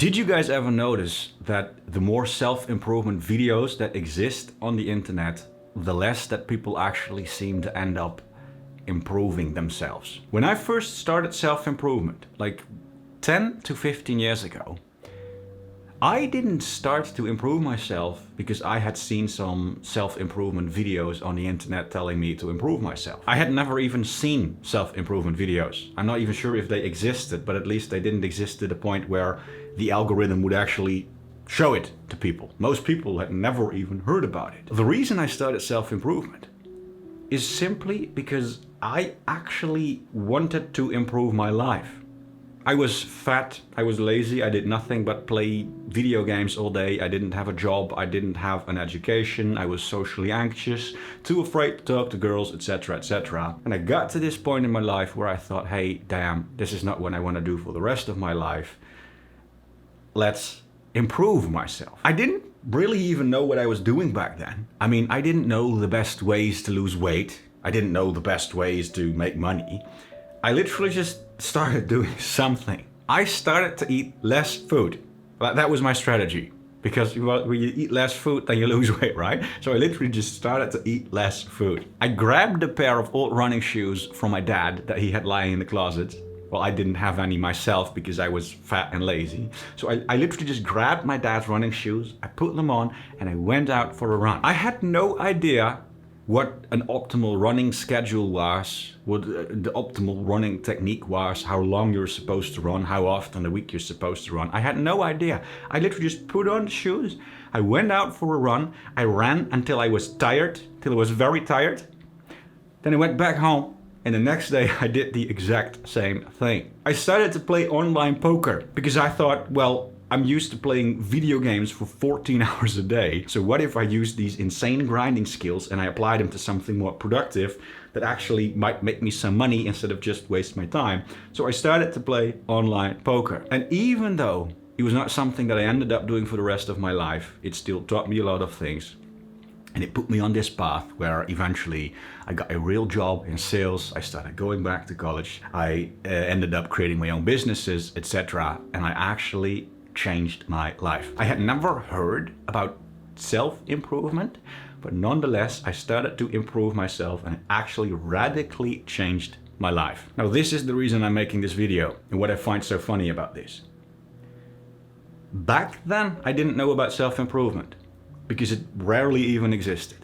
Did you guys ever notice that the more self-improvement videos that exist on the internet, the less that people actually seem to end up improving themselves? When I first started self-improvement, like 10 to 15 years ago, I didn't start to improve myself because I had seen some self-improvement videos on the internet telling me to improve myself. I had never even seen self-improvement videos. I'm not even sure if they existed, but at least they didn't exist to the point where the algorithm would actually show it to people. Most people had never even heard about it. The reason I started self-improvement is simply because I actually wanted to improve my life. I was fat, I was lazy, I did nothing but play video games all day, I didn't have a job, I didn't have an education, I was socially anxious, too afraid to talk to girls, etc, etc. And I got to this point in my life where I thought, hey, damn, this is not what I want to do for the rest of my life. Let's improve myself. I didn't really even know what I was doing back then. I mean, I didn't know the best ways to lose weight. I didn't know the best ways to make money. I literally just started doing something. I started to eat less food. That was my strategy. Because when you eat less food, then you lose weight, right? So I literally just started to eat less food. I grabbed a pair of old running shoes from my dad that he had lying in the closet. Well, I didn't have any myself because I was fat and lazy. So I literally just grabbed my dad's running shoes, I put them on, and I went out for a run. I had no idea what an optimal running schedule was, what the optimal running technique was, how long you're supposed to run, how often a week you're supposed to run. I had no idea. I literally just put on the shoes, I went out for a run, I ran until I was tired, till I was very tired. Then I went back home, and the next day I did the exact same thing. I started to play online poker because I thought, well, I'm used to playing video games for 14 hours a day. So what if I use these insane grinding skills and I apply them to something more productive that actually might make me some money instead of just waste my time? So I started to play online poker. And even though it was not something that I ended up doing for the rest of my life, it still taught me a lot of things. And it put me on this path where eventually I got a real job in sales. I started going back to college. I ended up creating my own businesses, etc. And I actually changed my life. I had never heard about self-improvement, but nonetheless, I started to improve myself and it actually radically changed my life. Now, this is the reason I'm making this video and what I find so funny about this. Back then, I didn't know about self-improvement because it rarely even existed.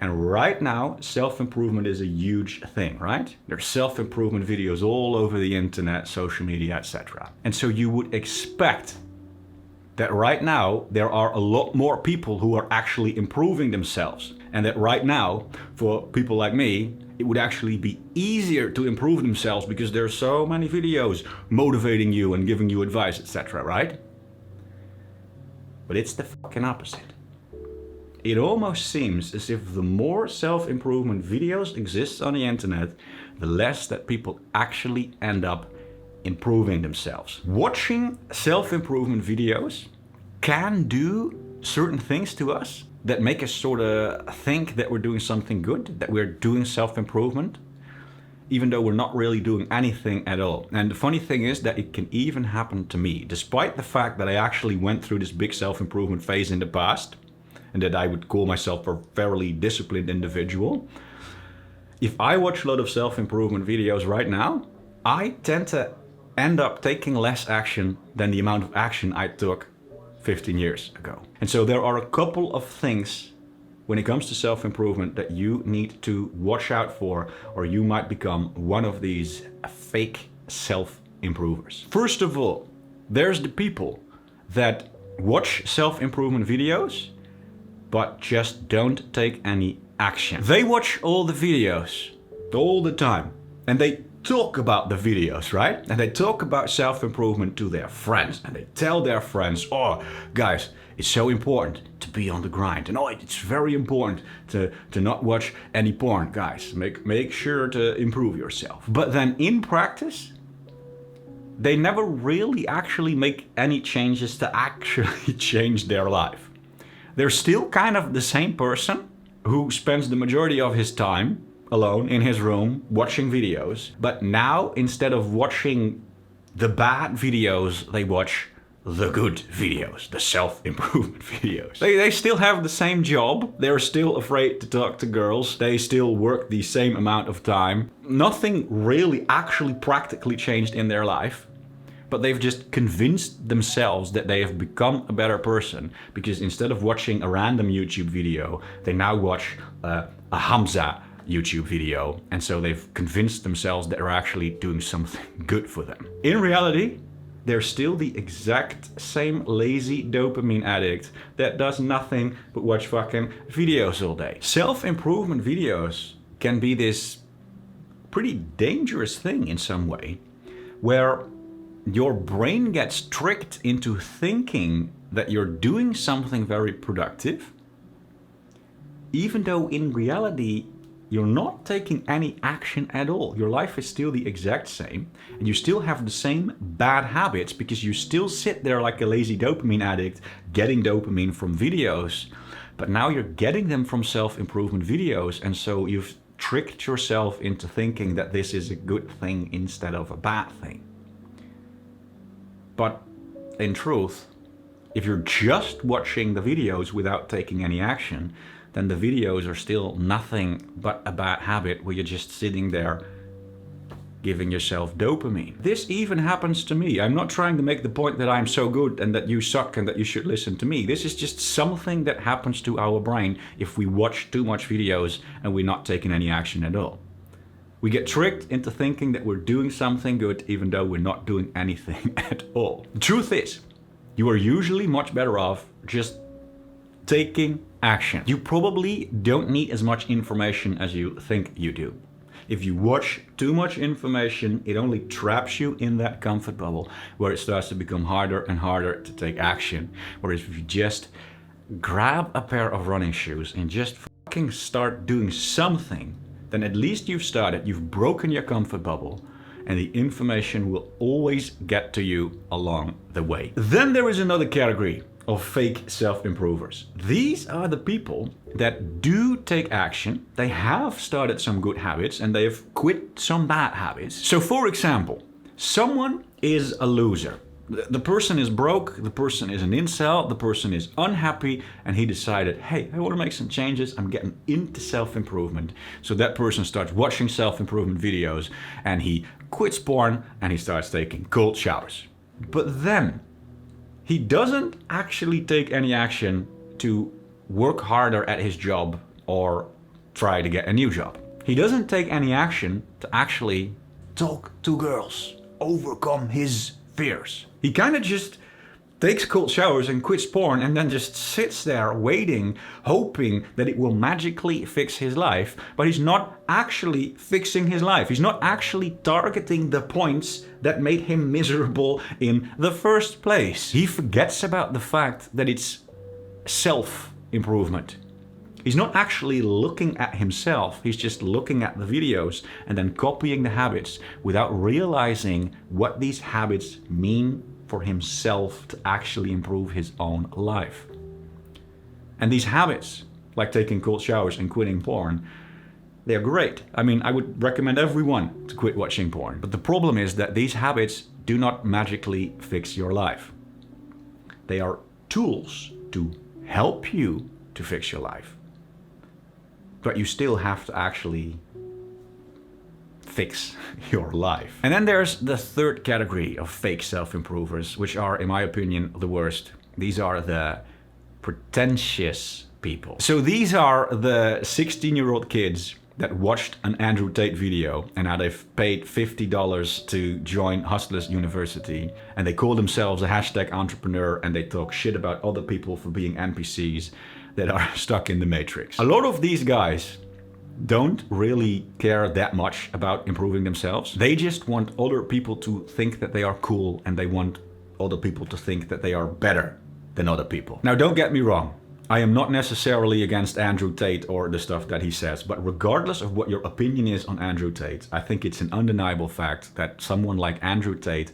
And right now, self-improvement is a huge thing, right? There's self-improvement videos all over the internet, social media, etc. And so you would expect that right now, there are a lot more people who are actually improving themselves. And that right now, for people like me, it would actually be easier to improve themselves because there are so many videos motivating you and giving you advice, etc., right? But it's the fucking opposite. It almost seems as if the more self-improvement videos exist on the internet, the less that people actually end up improving themselves. Watching self-improvement videos can do certain things to us that make us sort of think that we're doing something good, that we're doing self-improvement, even though we're not really doing anything at all. And the funny thing is that it can even happen to me, despite the fact that I actually went through this big self-improvement phase in the past, and that I would call myself a fairly disciplined individual. If I watch a lot of self-improvement videos right now, I tend to end up taking less action than the amount of action I took 15 years ago. And so there are a couple of things when it comes to self-improvement that you need to watch out for, or you might become one of these fake self-improvers. First of all, there's the people that watch self-improvement videos but just don't take any action. They watch all the videos all the time and they talk about the videos, right? And they talk about self-improvement to their friends and they tell their friends, oh guys, it's so important to be on the grind, and oh, it's very important to not watch any porn, guys. Make sure to improve yourself. But then in practice, they never really actually make any changes to actually change their life. They're still kind of the same person who spends the majority of his time alone in his room watching videos. But now, instead of watching the bad videos they watch the good videos, the self-improvement videos. They still have the same job. They're still afraid to talk to girls. They still work the same amount of time. Nothing really actually practically changed in their life. But they've just convinced themselves that they have become a better person because instead of watching a random YouTube video, they now watch a Hamza YouTube video. And so they've convinced themselves that they're actually doing something good for them. In reality, they're still the exact same lazy dopamine addict that does nothing but watch fucking videos all day. Self-improvement videos can be this pretty dangerous thing in some way, where your brain gets tricked into thinking that you're doing something very productive, even though in reality, you're not taking any action at all. Your life is still the exact same, and you still have the same bad habits because you still sit there like a lazy dopamine addict getting dopamine from videos, but now you're getting them from self-improvement videos, and so you've tricked yourself into thinking that this is a good thing instead of a bad thing. But in truth, if you're just watching the videos without taking any action, then the videos are still nothing but a bad habit where you're just sitting there giving yourself dopamine. This even happens to me. I'm not trying to make the point that I'm so good and that you suck and that you should listen to me. This is just something that happens to our brain if we watch too much videos and we're not taking any action at all. We get tricked into thinking that we're doing something good even though we're not doing anything at all. The truth is, you are usually much better off just taking action. You probably don't need as much information as you think you do. If you watch too much information, it only traps you in that comfort bubble where it starts to become harder and harder to take action. Whereas if you just grab a pair of running shoes and just fucking start doing something, then at least you've started, you've broken your comfort bubble, and the information will always get to you along the way. Then there is another category of fake self-improvers. These are the people that do take action, they have started some good habits, and they have quit some bad habits. So for example, someone is a loser. The person is broke, the person is an incel, the person is unhappy, and he decided, hey, I want to make some changes, I'm getting into self-improvement. So that person starts watching self-improvement videos, and he quits porn, and he starts taking cold showers. But then, he doesn't actually take any action to work harder at his job or try to get a new job. He doesn't take any action to actually talk to girls, overcome his fears. He kind of just takes cold showers and quits porn and then just sits there waiting, hoping that it will magically fix his life. But he's not actually fixing his life. He's not actually targeting the points that made him miserable in the first place. He forgets about the fact that it's self-improvement. He's not actually looking at himself, he's just looking at the videos and then copying the habits without realizing what these habits mean for himself to actually improve his own life. And these habits, like taking cold showers and quitting porn, they're great. I mean, I would recommend everyone to quit watching porn. But the problem is that these habits do not magically fix your life. They are tools to help you to fix your life. But you still have to actually fix your life. And then there's the third category of fake self-improvers, which are, in my opinion, the worst. These are the pretentious people. So these are the 16-year-old kids that watched an Andrew Tate video and now they've paid $50 to join Hustlers University, and they call themselves a hashtag entrepreneur, and they talk shit about other people for being NPCs that are stuck in the matrix. A lot of these guys don't really care that much about improving themselves. They just want other people to think that they are cool, and they want other people to think that they are better than other people. Now, don't get me wrong. I am not necessarily against Andrew Tate or the stuff that he says, but regardless of what your opinion is on Andrew Tate, I think it's an undeniable fact that someone like Andrew Tate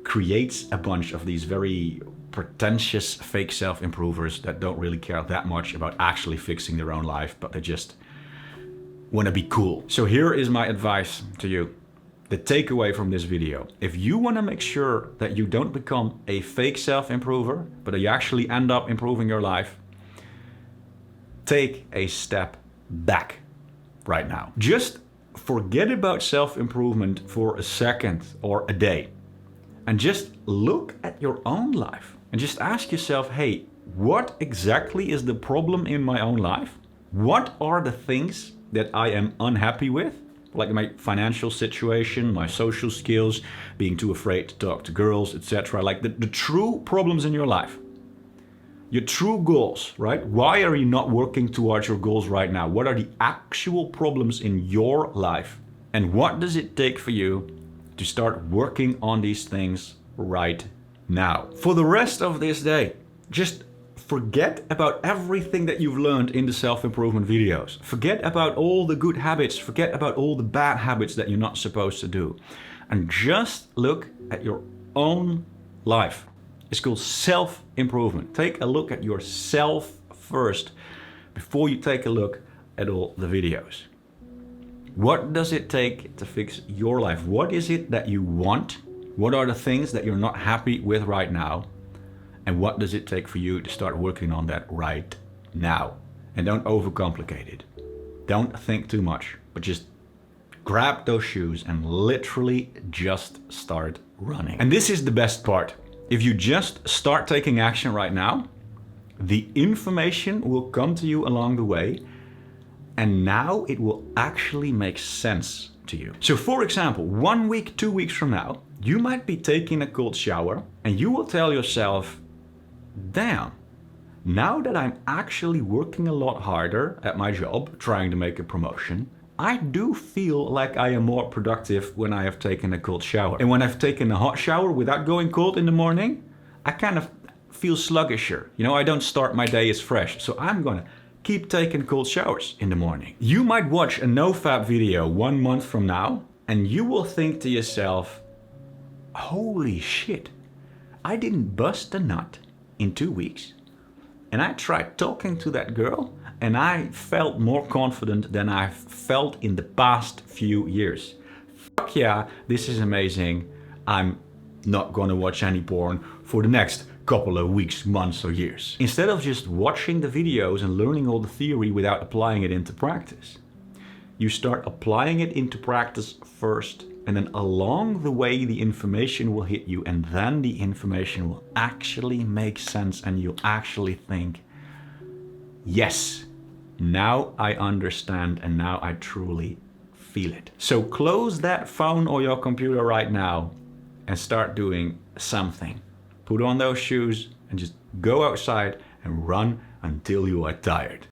creates a bunch of these very pretentious fake self-improvers that don't really care that much about actually fixing their own life, but they just want to be cool. So here is my advice to you. the takeaway from this video. If you want to make sure that you don't become a fake self-improver, but that you actually end up improving your life, take a step back right now. Just forget about self-improvement for a second or a day and just look at your own life and just ask yourself, hey, what exactly is the problem in my own life? What are the things that I am unhappy with? Like my financial situation, my social skills, being too afraid to talk to girls, etc. Like the true problems in your life. Your true goals, right? Why are you not working towards your goals right now? What are the actual problems in your life? And what does it take for you to start working on these things right now? For the rest of this day, just forget about everything that you've learned in the self-improvement videos. Forget about all the good habits. Forget about all the bad habits that you're not supposed to do. And just look at your own life. It's called self-improvement. Take a look at yourself first before you take a look at all the videos. What does it take to fix your life? What is it that you want? What are the things that you're not happy with right now? And what does it take for you to start working on that right now? And don't overcomplicate it. Don't think too much, but just grab those shoes and literally just start running. And this is the best part. If you just start taking action right now, the information will come to you along the way, and now it will actually make sense to you. So for example, 1 week, 2 weeks from now, you might be taking a cold shower and you will tell yourself, damn, now that I'm actually working a lot harder at my job, trying to make a promotion, I do feel like I am more productive when I have taken a cold shower. And when I've taken a hot shower without going cold in the morning, I kind of feel sluggisher. You know, I don't start my day as fresh. So I'm gonna keep taking cold showers in the morning. You might watch a NoFap video 1 month from now, and you will think to yourself, holy shit, I didn't bust a nut in 2 weeks. And I tried talking to that girl, and I felt more confident than I've felt in the past few years. Fuck yeah, this is amazing. I'm not gonna watch any porn for the next couple of weeks, months or years. Instead of just watching the videos and learning all the theory without applying it into practice, you start applying it into practice first, and then along the way the information will hit you, and then the information will actually make sense and you'll actually think, yes, now I understand and now I truly feel it. So close that phone or your computer right now and start doing something. Put on those shoes and just go outside and run until you are tired.